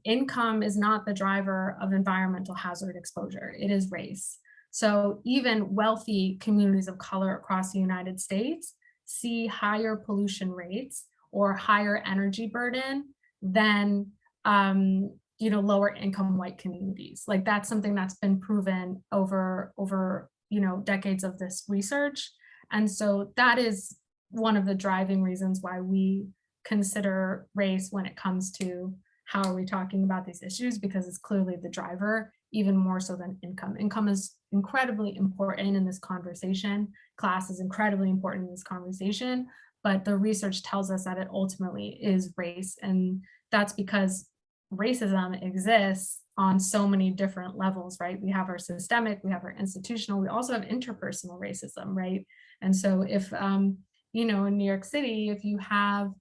Speaker 4: income is not the driver of environmental hazard exposure, it is race. So even wealthy communities of color across the United States see higher pollution rates or higher energy burden than lower income white communities. Like, that's something that's been proven over decades of this research. And so that is one of the driving reasons why we consider race when it comes to how are we talking about these issues, because it's clearly the driver, even more so than income. Income is incredibly important in this conversation. Class is incredibly important in this conversation, but the research tells us that it ultimately is race. And that's because racism exists on so many different levels, right? We have our systemic, we have our institutional, we also have interpersonal racism, right? And so if in New York City, if you have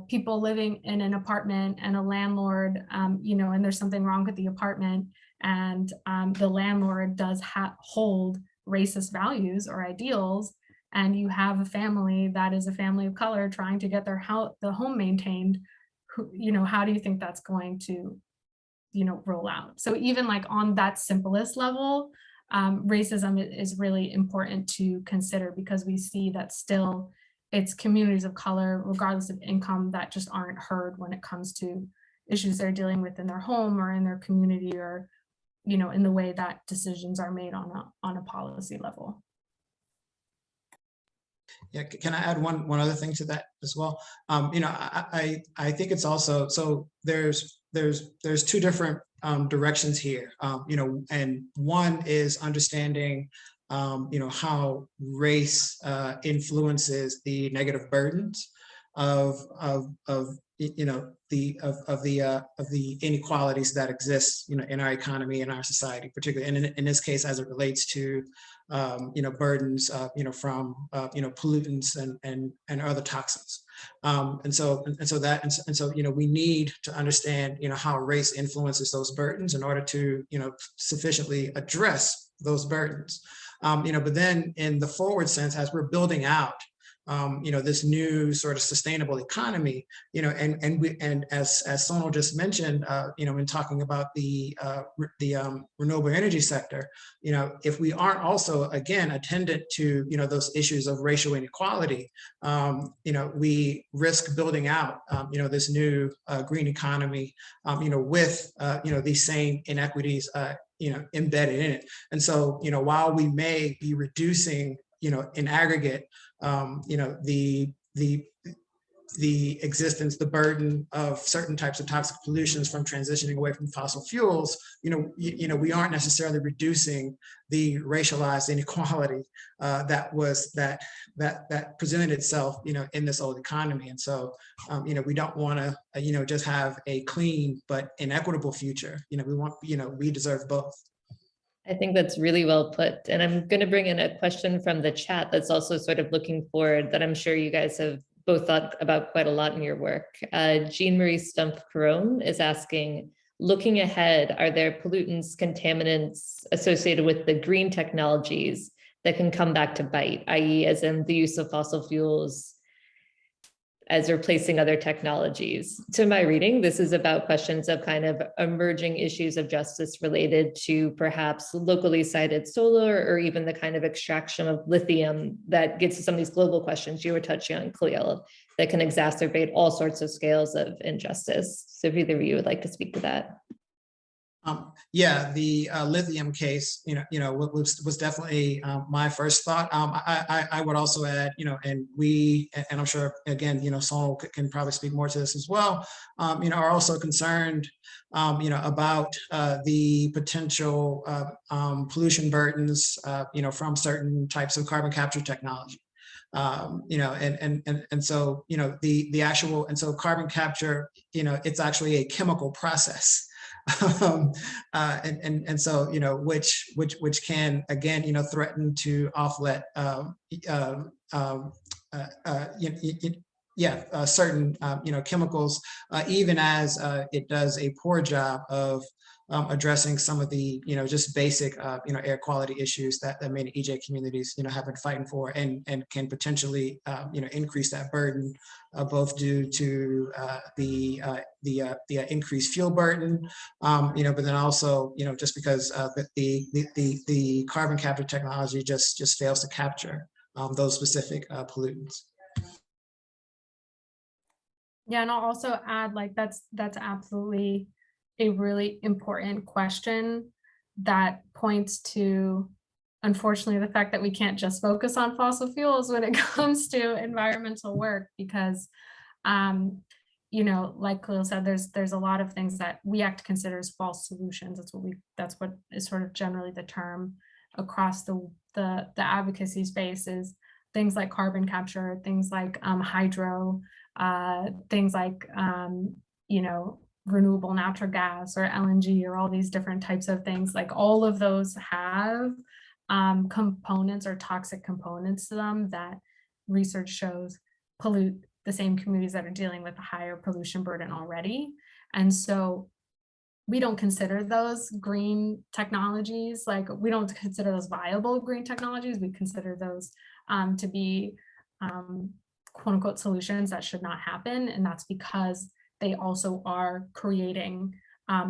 Speaker 4: people living in an apartment and a landlord, and there's something wrong with the apartment, and the landlord does hold racist values or ideals, and you have a family that is a family of color trying to get the home maintained, how do you think that's going to, roll out? So even like on that simplest level, racism is really important to consider, because we see that still it's communities of color, regardless of income, that just aren't heard when it comes to issues they're dealing with in their home or in their community, or in the way that decisions are made on a policy level.
Speaker 3: Yeah, can I add one other thing to that as well? I think it's also, so there's two different directions here, and one is understanding how race influences the negative burdens of the inequalities that exist in our economy and our society, particularly, and in this case as it relates to burdens from pollutants and other toxins, and so we need to understand how race influences those burdens in order to sufficiently address those burdens. But then in the forward sense, as we're building out this new sort of sustainable economy, and as Sonal just mentioned, in talking about the renewable energy sector, if we aren't also again attendant to those issues of racial inequality, we risk building out this new green economy, with these same inequities embedded in it. And so while we may be reducing in aggregate the existence, the burden of certain types of toxic pollutions from transitioning away from fossil fuels, we aren't necessarily reducing the racialized inequality that presented itself, in this old economy. And so, we don't want to, just have a clean but inequitable future. We deserve both.
Speaker 2: I think that's really well put. And I'm going to bring in a question from the chat that's also sort of looking forward, that I'm sure you guys have both thought about quite a lot in your work. Jean-Marie Stump-Perrone is asking, looking ahead, are there pollutants, contaminants associated with the green technologies that can come back to bite, i.e. as in the use of fossil fuels as replacing other technologies? To my reading, this is about questions of kind of emerging issues of justice related to perhaps locally sited solar, or even the kind of extraction of lithium that gets to some of these global questions you were touching on, Khalil, that can exacerbate all sorts of scales of injustice. So if either of you would like to speak to that.
Speaker 3: Yeah, the lithium case, was definitely my first thought. I would also add, and I'm sure again, Sonal can probably speak more to this as well. Are also concerned, about the potential pollution burdens, from certain types of carbon capture technology. And so the actual, and so carbon capture, it's actually a chemical process. And so which can again threaten to offlet certain chemicals, even as it does a poor job of addressing some of the just basic air quality issues that many EJ communities have been fighting for, and can potentially increase that burden, both due to the increased fuel burden, but then also just because the carbon capture technology just fails to capture those specific pollutants.
Speaker 4: Yeah, and I'll also add, like, that's absolutely a really important question that points to, unfortunately, the fact that we can't just focus on fossil fuels when it comes to environmental work, because like Khalil said, there's a lot of things that we have to consider as false solutions. That's what is sort of generally the term across the advocacy space, is things like carbon capture, things like hydro, things like renewable natural gas or LNG, or all these different types of things. Like, all of those have components or toxic components to them that research shows pollute the same communities that are dealing with a higher pollution burden already. And so we don't consider those green technologies, like we don't consider those viable green technologies. We consider those to be quote unquote solutions that should not happen. And that's because they also are creating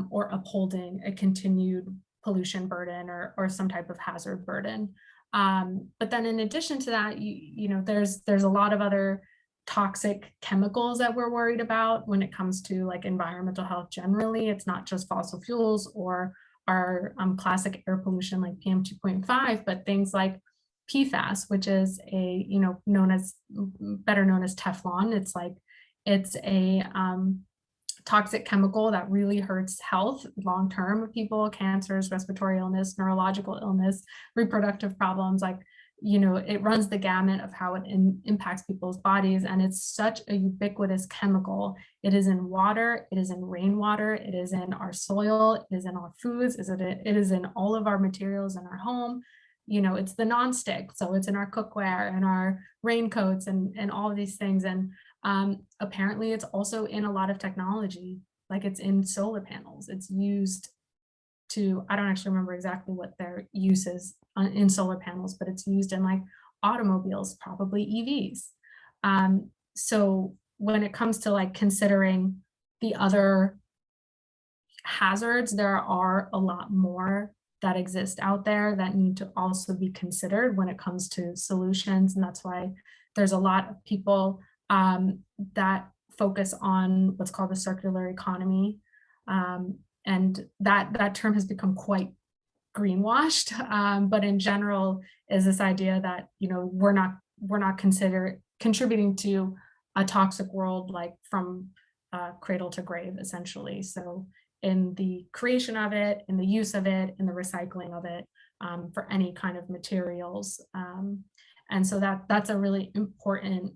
Speaker 4: or upholding a continued pollution burden or some type of hazard burden. But then in addition to that, you know, there's a lot of other toxic chemicals that we're worried about when it comes to like environmental health generally. It's not just fossil fuels or our classic air pollution like PM 2.5, but things like PFAS, which is a, you know, better known as Teflon. It's a toxic chemical that really hurts health long-term of people, cancers, respiratory illness, neurological illness, reproductive problems. Like, you know, it runs the gamut of how it impacts people's bodies. And it's such a ubiquitous chemical. It is in water, it is in rainwater, it is in our soil, it is in our foods, it is in all of our materials in our home. You know, it's the nonstick, so it's in our cookware and our raincoats and all of these things. And apparently it's also in a lot of technology, like it's in solar panels. It's used to, I don't actually remember exactly what their use is in solar panels, but it's used in like automobiles, probably EVs. So when it comes to like considering the other hazards, there are a lot more that exist out there that need to also be considered when it comes to solutions. And that's why there's a lot of people that focus on what's called the circular economy. And that term has become quite greenwashed, but in general is this idea that, you know, we're not contributing to a toxic world, like from cradle to grave, essentially. So in the creation of it, in the use of it, in the recycling of it, for any kind of materials. And so that's a really important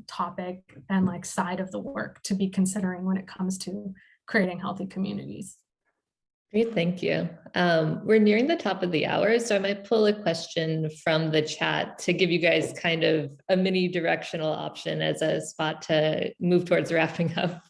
Speaker 4: topic and like side of the work to be considering when it comes to creating healthy communities.
Speaker 2: Great, thank you. We're nearing the top of the hour, so I might pull a question from the chat to give you guys kind of a mini directional option as a spot to move towards wrapping up.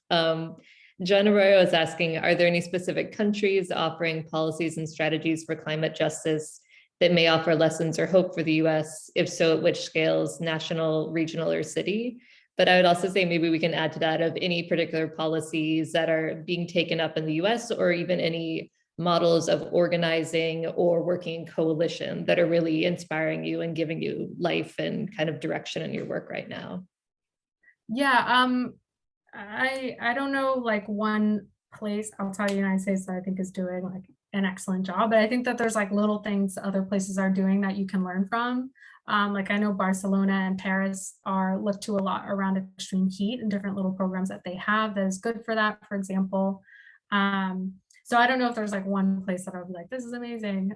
Speaker 2: John Arroyo is asking, are there any specific countries offering policies and strategies for climate justice that may offer lessons or hope for the US? If so, at which scales, national, regional, or city? But I would also say maybe we can add to that of any particular policies that are being taken up in the US, or even any models of organizing or working in coalition that are really inspiring you and giving you life and kind of direction in your work right now.
Speaker 4: Yeah, I don't know like one place outside the United States that I think is doing like an excellent job, but I think that there's like little things other places are doing that you can learn from. Like I know Barcelona and Paris are looked to a lot around extreme heat and different little programs that they have that is good for that, for example. So I don't know if there's like one place that I would be like, this is amazing.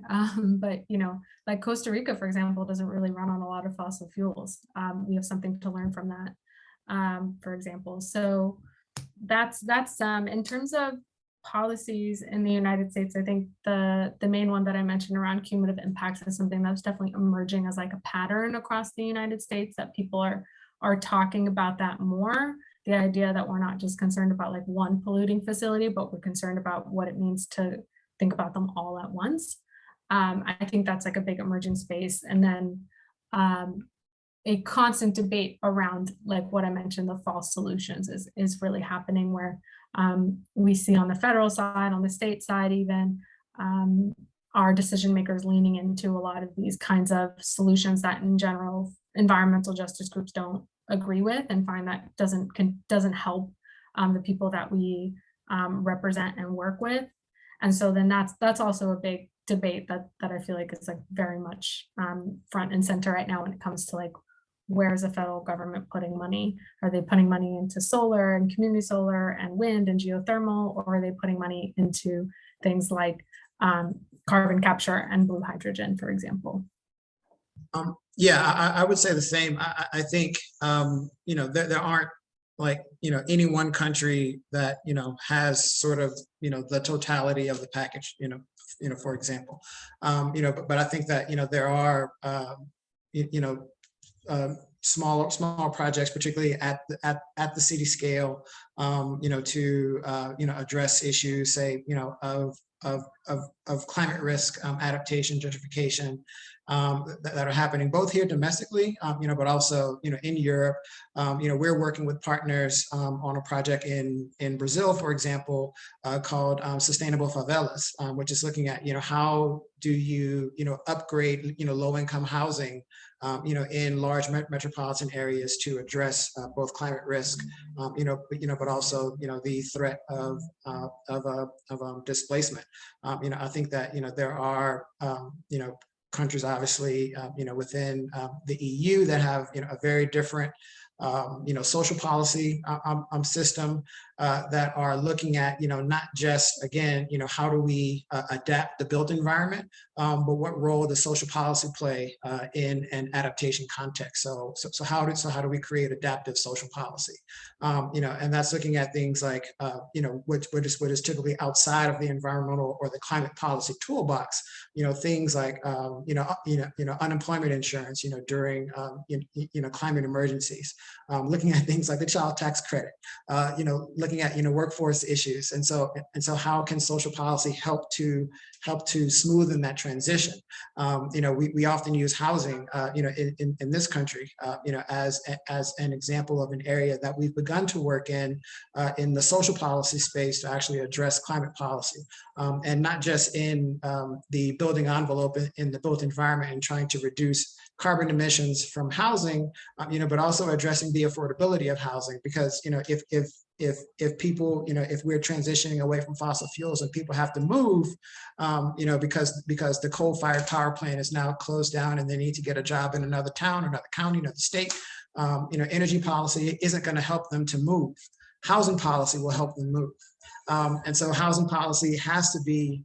Speaker 4: But you know, like Costa Rica, for example, doesn't really run on a lot of fossil fuels. We have something to learn from that, for example. So that's in terms of policies in the United States. I think the main one that I mentioned around cumulative impacts is something that's definitely emerging as like a pattern across the United States, that people are talking about that more. The idea that we're not just concerned about like one polluting facility, but we're concerned about what it means to think about them all at once. I think that's like a big emerging space. And then a constant debate around like what I mentioned, the false solutions is really happening, where we see on the federal side, on the state side, even our decision makers leaning into a lot of these kinds of solutions that in general environmental justice groups don't agree with and find that doesn't help the people that we represent and work with. And so then that's also a big debate that I feel like is like very much front and center right now when it comes to like, where's the federal government putting money? Are they putting money into solar and community solar and wind and geothermal, or are they putting money into things like carbon capture and blue hydrogen, for example?
Speaker 3: Yeah, I would say the same. I think, you know, there aren't like, you know, any one country that, you know, has sort of, you know, the totality of the package, you know, for example, you know, but I think that, you know, there are, small projects, particularly at the city scale, to address issues, say, of climate risk, adaptation, gentrification, that are happening both here domestically, but also, in Europe. We're working with partners on a project in Brazil, for example, called Sustainable Favelas, which is looking at, how do you, upgrade, low-income housing, in large metropolitan areas to address both climate risk, but also, the threat of displacement. I think that, there are, countries, obviously, within the EU that have, a very different, social policy system that are looking at, not just, again, how do we adapt the built environment, but what role does social policy play in an adaptation context? So how do we create adaptive social policy? And that's looking at things like, what is typically outside of the environmental or the climate policy toolbox. Things like, unemployment insurance, during, climate emergencies. Looking at things like the child tax credit. Looking at workforce issues, and so how can social policy help to smoothen that transition? We often use housing, in this country, as an example of an area that we've begun to work in the social policy space to actually address climate policy, and not just in the building envelope in the built environment and trying to reduce carbon emissions from housing, but also addressing the affordability of housing, because if people, if we're transitioning away from fossil fuels and people have to move, because the coal-fired power plant is now closed down and they need to get a job in another town, another county, another state, energy policy isn't going to help them to move. Housing policy will help them move. And so housing policy has to be,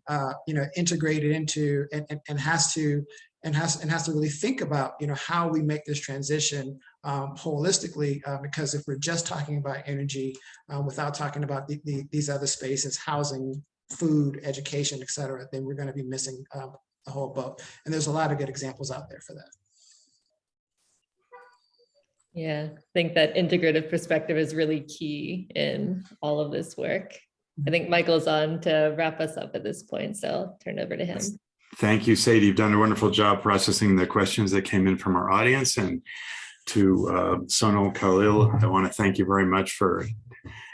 Speaker 3: integrated into and has to really think about, how we make this transition holistically, because if we're just talking about energy without talking about these other spaces, housing, food, education, et cetera, then we're going to be missing the whole boat. And there's a lot of good examples out there for that.
Speaker 2: Yeah, I think that integrative perspective is really key in all of this work. I think Michael's on to wrap us up at this point, so I'll turn it over to him.
Speaker 1: Thank you, Sadie. You've done a wonderful job processing the questions that came in from our audience. And to Sonal, Khalil, I want to thank you very much for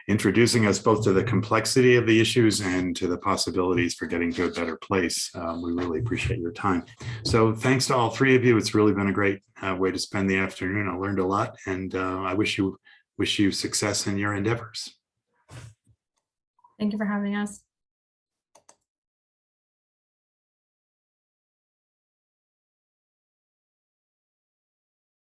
Speaker 1: introducing us both to the complexity of the issues and to the possibilities for getting to a better place. We really appreciate your time. So thanks to all three of you. It's really been a great way to spend the afternoon. I learned a lot, and I wish you success in your endeavors.
Speaker 4: Thank you for having us.